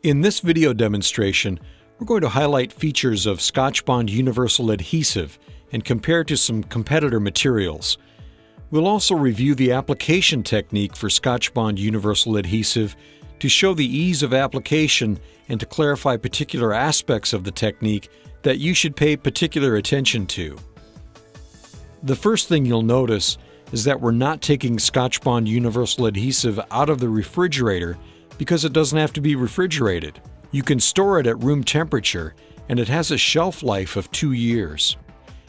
In this video demonstration, we're going to highlight features of Scotch-Bond Universal Adhesive and compare to some competitor materials. We'll also review the application technique for Scotch-Bond Universal Adhesive to show the ease of application and to clarify particular aspects of the technique that you should pay particular attention to. The first thing you'll notice is that we're not taking Scotch-Bond Universal Adhesive out of the refrigerator because it doesn't have to be refrigerated. You can store it at room temperature, and it has a shelf life of 2 years.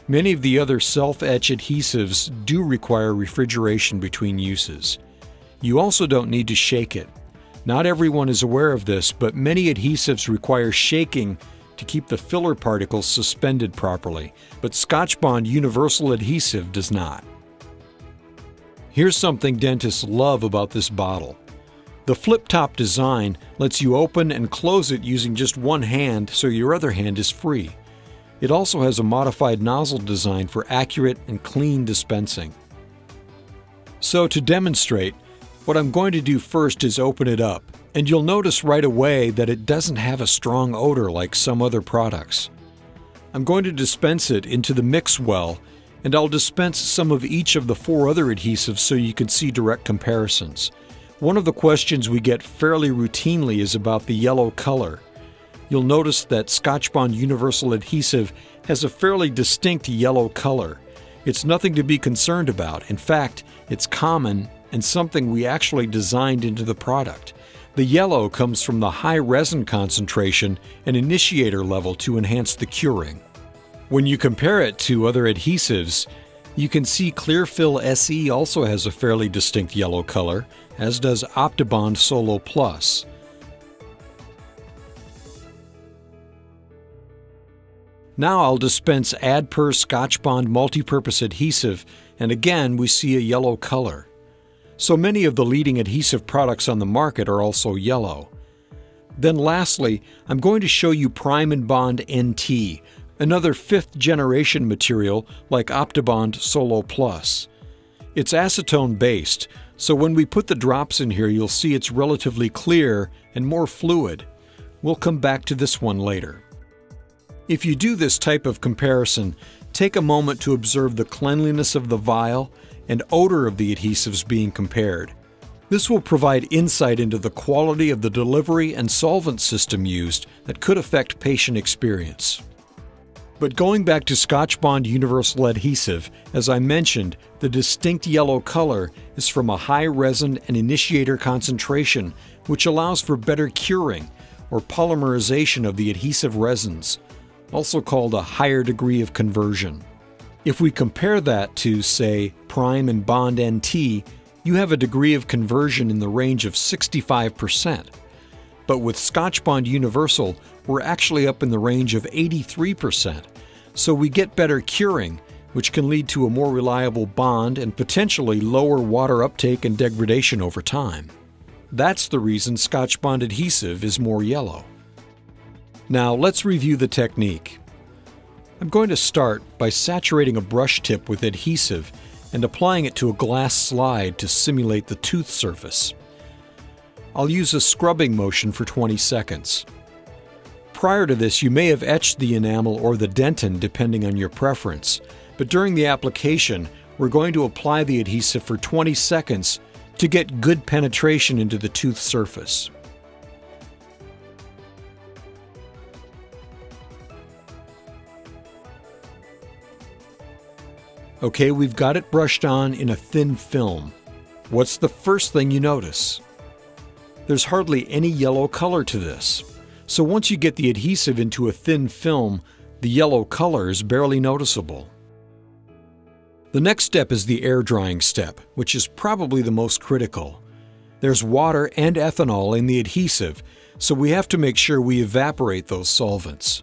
Many of the other self-etch adhesives do require refrigeration between uses. You also don't need to shake it. Not everyone is aware of this, but many adhesives require shaking to keep the filler particles suspended properly, but Scotch-Bond Universal Adhesive does not. Here's something dentists love about this bottle. The flip-top design lets you open and close it using just one hand, so your other hand is free. It also has a modified nozzle design for accurate and clean dispensing. So to demonstrate, what I'm going to do first is open it up, and you'll notice right away that it doesn't have a strong odor like some other products. I'm going to dispense it into the mix well, and I'll dispense some of each of the 4 other adhesives so you can see direct comparisons. One of the questions we get fairly routinely is about the yellow color. You'll notice that Scotch-Bond Universal Adhesive has a fairly distinct yellow color. It's nothing to be concerned about. In fact, it's common and something we actually designed into the product. The yellow comes from the high resin concentration and initiator level to enhance the curing. When you compare it to other adhesives, you can see Clearfill SE also has a fairly distinct yellow color, as does Optibond Solo Plus. Now I'll dispense Adper Scotch-Bond Multipurpose Adhesive, and again we see a yellow color. So many of the leading adhesive products on the market are also yellow. Then lastly, I'm going to show you Prime and Bond NT, another 5th generation material like Optibond Solo Plus. It's acetone based, so when we put the drops in here you'll see it's relatively clear and more fluid. We'll come back to this one later. If you do this type of comparison, take a moment to observe the cleanliness of the vial and odor of the adhesives being compared. This will provide insight into the quality of the delivery and solvent system used that could affect patient experience. But going back to Scotch-Bond Universal Adhesive, as I mentioned, the distinct yellow color is from a high resin and initiator concentration, which allows for better curing or polymerization of the adhesive resins, also called a higher degree of conversion. If we compare that to, say, Prime and Bond NT, you have a degree of conversion in the range of 65%. But with Scotch-Bond Universal, we're actually up in the range of 83%. So we get better curing, which can lead to a more reliable bond and potentially lower water uptake and degradation over time. That's the reason Scotch-Bond adhesive is more yellow. Now let's review the technique. I'm going to start by saturating a brush tip with adhesive and applying it to a glass slide to simulate the tooth surface. I'll use a scrubbing motion for 20 seconds. Prior to this, you may have etched the enamel or the dentin depending on your preference, but during the application, we're going to apply the adhesive for 20 seconds to get good penetration into the tooth surface. Okay, we've got it brushed on in a thin film. What's the first thing you notice? There's hardly any yellow color to this. So once you get the adhesive into a thin film, the yellow color is barely noticeable. The next step is the air drying step, which is probably the most critical. There's water and ethanol in the adhesive, so we have to make sure we evaporate those solvents.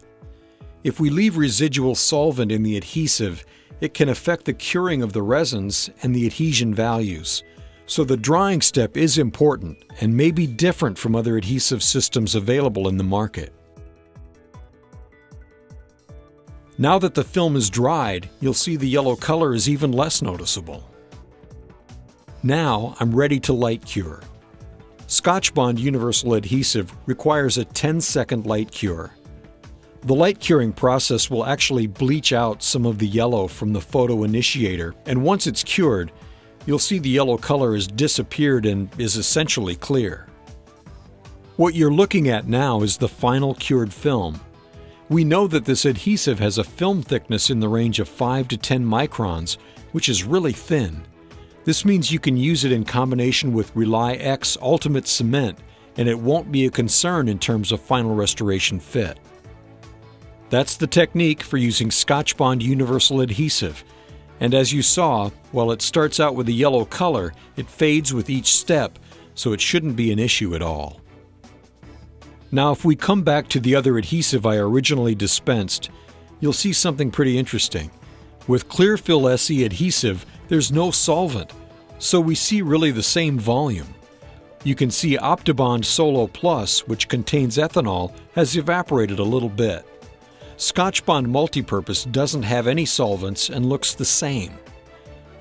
If we leave residual solvent in the adhesive, it can affect the curing of the resins and the adhesion values. So the drying step is important and may be different from other adhesive systems available in the market. Now that the film is dried, you'll see the yellow color is even less noticeable. Now I'm ready to light cure. Scotch-Bond Universal Adhesive requires a 10-second light cure. The light curing process will actually bleach out some of the yellow from the photo initiator, and once it's cured, you'll see the yellow color has disappeared and is essentially clear. What you're looking at now is the final cured film. We know that this adhesive has a film thickness in the range of 5 to 10 microns, which is really thin. This means you can use it in combination with Rely X Ultimate Cement, and it won't be a concern in terms of final restoration fit. That's the technique for using Scotch-Bond Universal Adhesive. And as you saw, while it starts out with a yellow color, it fades with each step, so it shouldn't be an issue at all. Now, if we come back to the other adhesive I originally dispensed, you'll see something pretty interesting. With Clearfill SE adhesive, there's no solvent, so we see really the same volume. You can see Optibond Solo Plus, which contains ethanol, has evaporated a little bit. Scotch-Bond Multipurpose doesn't have any solvents and looks the same.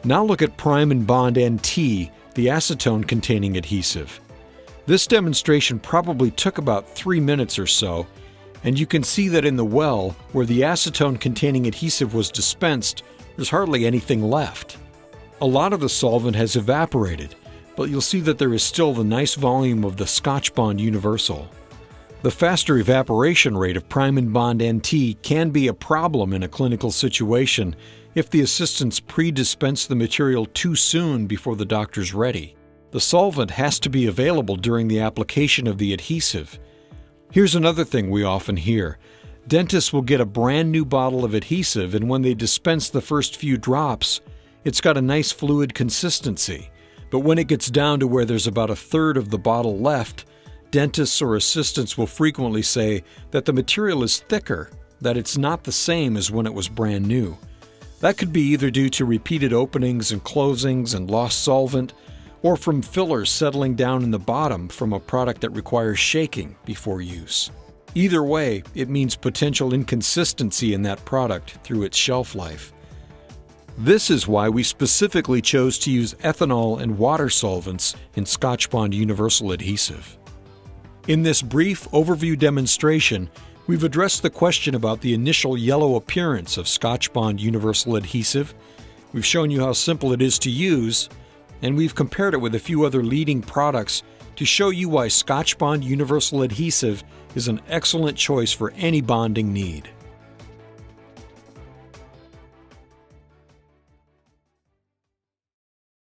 Now look at Prime and Bond NT, the acetone-containing adhesive. This demonstration probably took about 3 minutes or so, and you can see that in the well, where the acetone-containing adhesive was dispensed, there's hardly anything left. A lot of the solvent has evaporated, but you'll see that there is still the nice volume of the Scotch-Bond Universal. The faster evaporation rate of Prime and Bond NT can be a problem in a clinical situation if the assistants pre-dispense the material too soon before the doctor's ready. The solvent has to be available during the application of the adhesive. Here's another thing we often hear. Dentists will get a brand new bottle of adhesive, and when they dispense the first few drops, it's got a nice fluid consistency. But when it gets down to where there's about a third of the bottle left, dentists or assistants will frequently say that the material is thicker, that it's not the same as when it was brand new. That could be either due to repeated openings and closings and lost solvent, or from fillers settling down in the bottom from a product that requires shaking before use. Either way, it means potential inconsistency in that product through its shelf life. This is why we specifically chose to use ethanol and water solvents in Scotch-Bond Universal Adhesive. In this brief overview demonstration, we've addressed the question about the initial yellow appearance of Scotch-Bond Universal Adhesive. We've shown you how simple it is to use, and we've compared it with a few other leading products to show you why Scotch-Bond Universal Adhesive is an excellent choice for any bonding need.